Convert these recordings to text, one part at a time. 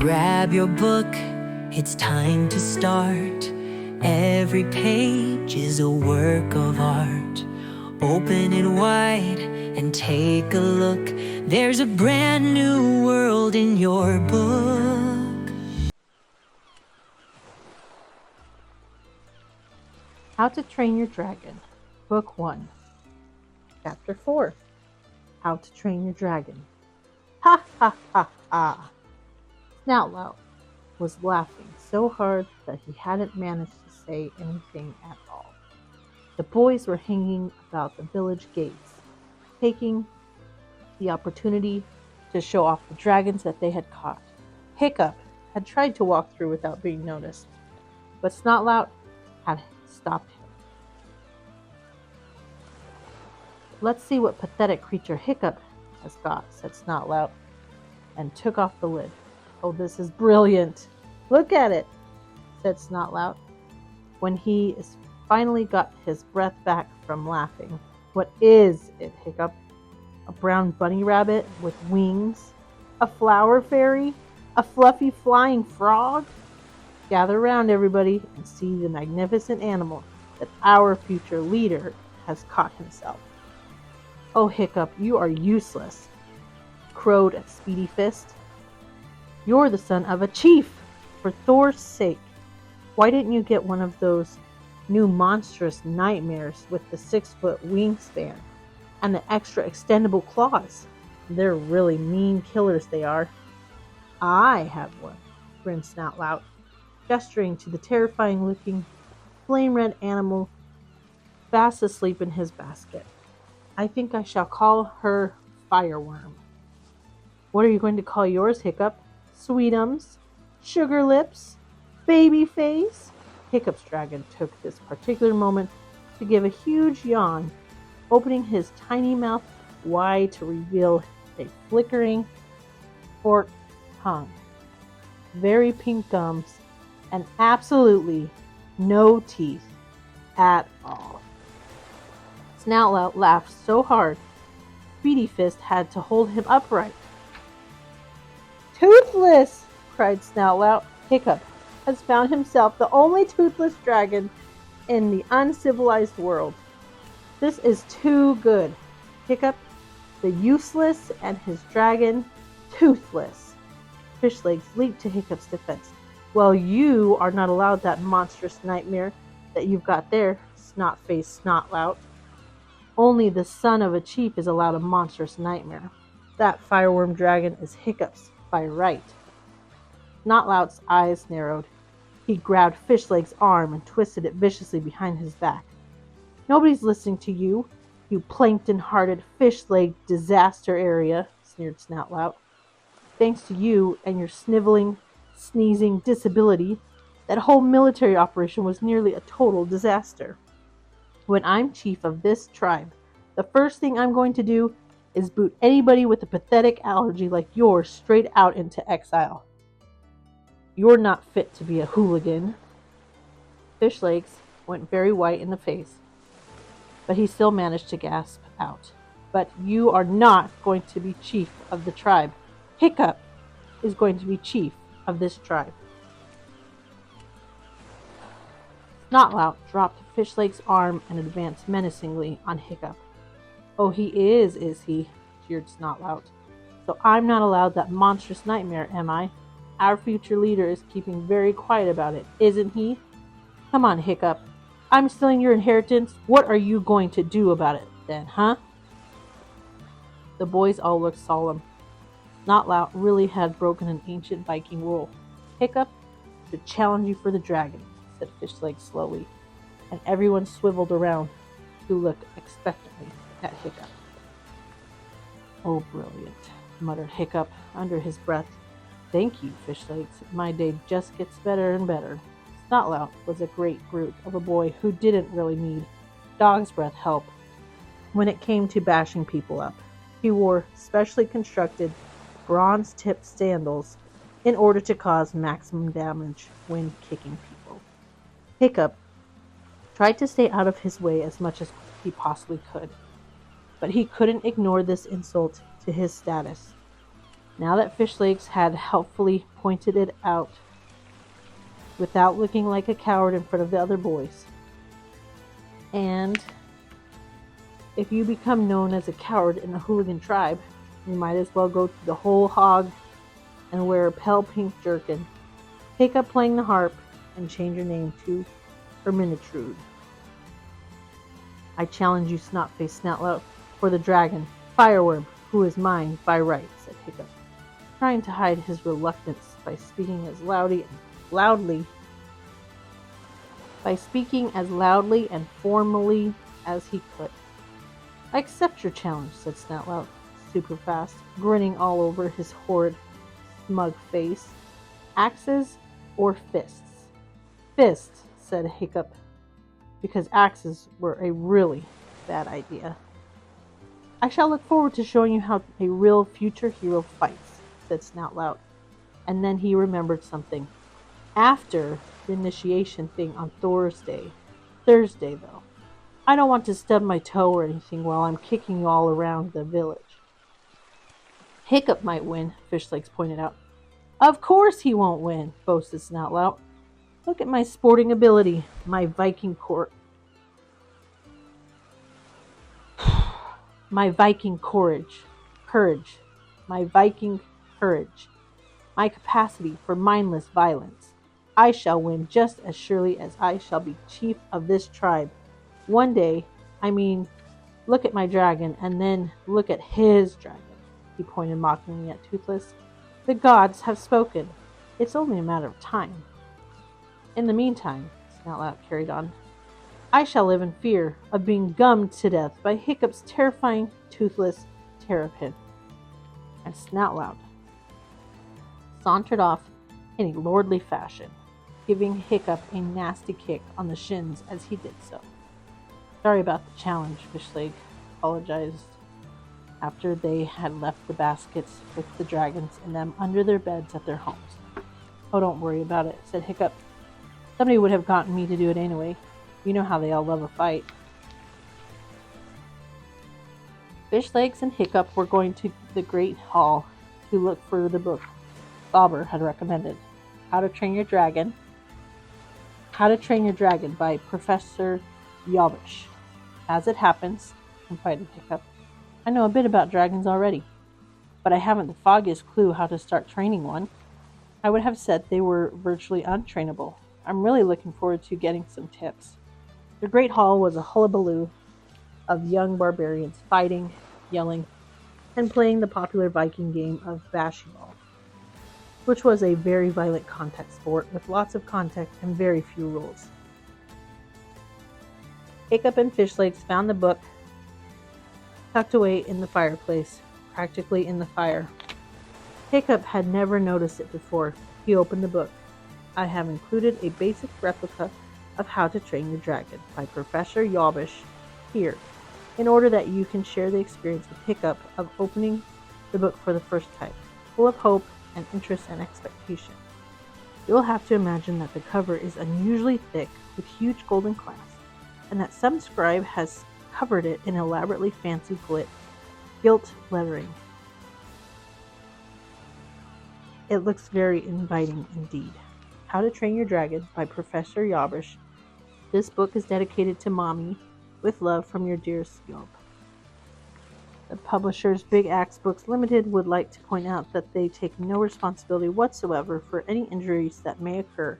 Grab your book, it's time to start. Every page is a work of art. Open it wide and take a look. There's a brand new world in your book. How to Train Your Dragon, Book 1, Chapter 4, How to Train Your Dragon. Ha ha ha ha! Snoutlout was laughing so hard that he hadn't managed to say anything at all. The boys were hanging about the village gates, taking the opportunity to show off the dragons that they had caught. Hiccup had tried to walk through without being noticed, but Snoutlout had stopped him. "Let's see what pathetic creature Hiccup has got," said Snoutlout, and took off the lid. "Oh, this is brilliant! Look at it," said Snoutlout, when he finally got his breath back from laughing. "What is it, Hiccup? A brown bunny rabbit with wings? A flower fairy? A fluffy flying frog? Gather round, everybody, and see the magnificent animal that our future leader has caught himself." "Oh, Hiccup, you are useless," crowed Speedy Fist. "You're the son of a chief, for Thor's sake. Why didn't you get one of those new monstrous nightmares with the 6-foot wingspan and the extra extendable claws? They're really mean killers, they are." "I have one," grinned Snoutlout, gesturing to the terrifying-looking flame-red animal fast asleep in his basket. "I think I shall call her Fireworm." "What are you going to call yours, Hiccup? Sweetums? Sugar Lips? Baby Face?" Hiccup's dragon took this particular moment to give a huge yawn, opening his tiny mouth wide to reveal a flickering forked tongue, very pink gums, and absolutely no teeth at all. Snoutlout laughed so hard, Speedy Fist had to hold him upright. "Toothless!" cried Snoutlout. "Hiccup has found himself the only toothless dragon in the uncivilized world. This is too good. Hiccup, the useless, and his dragon, Toothless." Fishlegs leaped to Hiccup's defense. "Well, you are not allowed that monstrous nightmare that you've got there, snot-faced Snoutlout. Only the son of a chief is allowed a monstrous nightmare. That fireworm dragon is Hiccup's by right." Snotlout's eyes narrowed. He grabbed Fishleg's arm and twisted it viciously behind his back. "Nobody's listening to you, you plankton-hearted fish-leg disaster area," sneered Snoutlout. "Thanks to you and your sniveling, sneezing disability, that whole military operation was nearly a total disaster. When I'm chief of this tribe, the first thing I'm going to do is boot anybody with a pathetic allergy like yours straight out into exile. You're not fit to be a hooligan." Fishlegs went very white in the face, but he still managed to gasp out, "But you are not going to be chief of the tribe. Hiccup is going to be chief of this tribe." Snotlout dropped Fishleg's arm and advanced menacingly on Hiccup. "Oh, he is he?" jeered Snotlout. "So I'm not allowed that monstrous nightmare, am I? Our future leader is keeping very quiet about it, isn't he? Come on, Hiccup. I'm stealing your inheritance. What are you going to do about it, then, huh?" The boys all looked solemn. Snotlout really had broken an ancient Viking rule. "Hiccup should challenge you for the dragon," said Fishleg slowly, and everyone swiveled around to look expectantly at Hiccup. "Oh, brilliant," muttered Hiccup under his breath. "Thank you, Fishlegs. My day just gets better and better." Snotlout was a great brute of a boy who didn't really need dog's breath help when it came to bashing people up. He wore specially constructed bronze-tipped sandals in order to cause maximum damage when kicking people. Hiccup tried to stay out of his way as much as he possibly could, but he couldn't ignore this insult to his status. Now that Fishlegs had helpfully pointed it out, without looking like a coward in front of the other boys. And if you become known as a coward in the hooligan tribe, you might as well go to the whole hog and wear a pale pink jerkin, take up playing the harp, and change your name to Erminitrude. I challenge you, snot-faced Snoutlout, for the dragon, Fireworm, who is mine by right, said Hiccup, trying to hide his reluctance by speaking as loudly and formally as he could. I accept your challenge, said Snoutlout, super fast, grinning all over his horrid, smug face. Axes or fists? Fists, said Hiccup, because axes were a really bad idea. I shall look forward to showing you how a real future hero fights, said Snoutlout, and then he remembered something. After the initiation thing on Thursday, though. I don't want to stub my toe or anything while I'm kicking you all around the village. Hiccup might win, Fishlegs pointed out. Of course he won't win, boasted Snoutlout. Look at my sporting ability, my Viking courage, my Viking courage, my capacity for mindless violence. I shall win just as surely as I shall be chief of this tribe. One day, look at my dragon, and then look at his dragon. He pointed mockingly at Toothless. The gods have spoken. It's only a matter of time. In the meantime, Snoutlout carried on, I shall live in fear of being gummed to death by Hiccup's terrifying, toothless terrapin. And Snoutlout sauntered off in a lordly fashion, giving Hiccup a nasty kick on the shins as he did so. Sorry about the challenge, Fishleg apologized after they had left the baskets with the dragons in them under their beds at their homes. Oh, don't worry about it, said Hiccup. Somebody would have gotten me to do it anyway. You know how they all love a fight. Fishlegs and Hiccup were going to the Great Hall to look for the book Bobber had recommended, How to Train Your Dragon by Professor Yobbish. As it happens, confided Hiccup, I know a bit about dragons already, but I haven't the foggiest clue how to start training one. I would have said they were virtually untrainable. I'm really looking forward to getting some tips. The Great Hall was a hullabaloo of young barbarians fighting, yelling, and playing the popular Viking game of Bashyball, which was a very violent contact sport with lots of contact and very few rules. Hiccup and Fishlegs found the book tucked away in the fireplace, practically in the fire. Hiccup had never noticed it before. He opened the book. I have included a basic replica of How to Train Your Dragon by Professor Yobbish here, in order that you can share the experience with Hiccup of opening the book for the first time, full of hope and interest and expectation. You'll have to imagine that the cover is unusually thick with huge golden clasps, and that some scribe has covered it in elaborately fancy gilt lettering. It looks very inviting indeed. How to Train Your Dragon by Professor Yobbish. This book is dedicated to Mommy, with love from your dearest Yob. The publishers Big Axe Books Limited would like to point out that they take no responsibility whatsoever for any injuries that may occur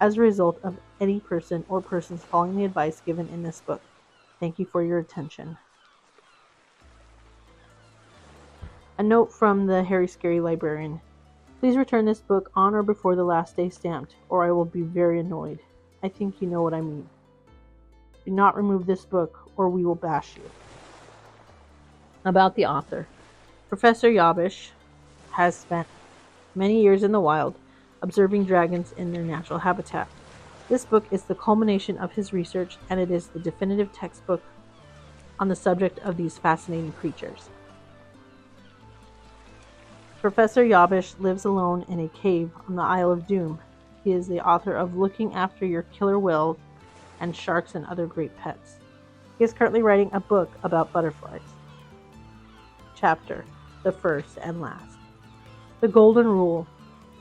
as a result of any person or persons following the advice given in this book. Thank you for your attention. A note from the Harry Scary Librarian. Please return this book on or before the last day stamped, or I will be very annoyed. I think you know what I mean. Do not remove this book, or we will bash you. About the author. Professor Yobbish has spent many years in the wild, observing dragons in their natural habitat. This book is the culmination of his research, and it is the definitive textbook on the subject of these fascinating creatures. Professor Yobbish lives alone in a cave on the Isle of Doom. He is the author of Looking After Your Killer Whales and Sharks and Other Great Pets. He is currently writing a book about butterflies. Chapter, the first and last. The golden rule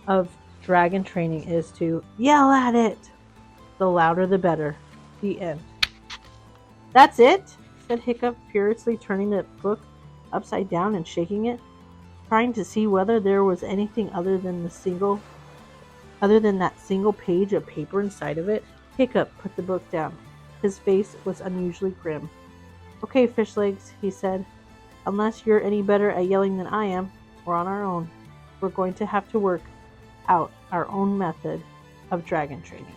of dragon training is to yell at it. The louder the better. The end. That's it? Said Hiccup, furiously turning the book upside down and shaking it, trying to see whether there was anything other than that single page of paper inside of it. Hiccup put the book down. His face was unusually grim. Okay, Fishlegs, he said. Unless you're any better at yelling than I am, we're on our own. We're going to have to work out our own method of dragon training.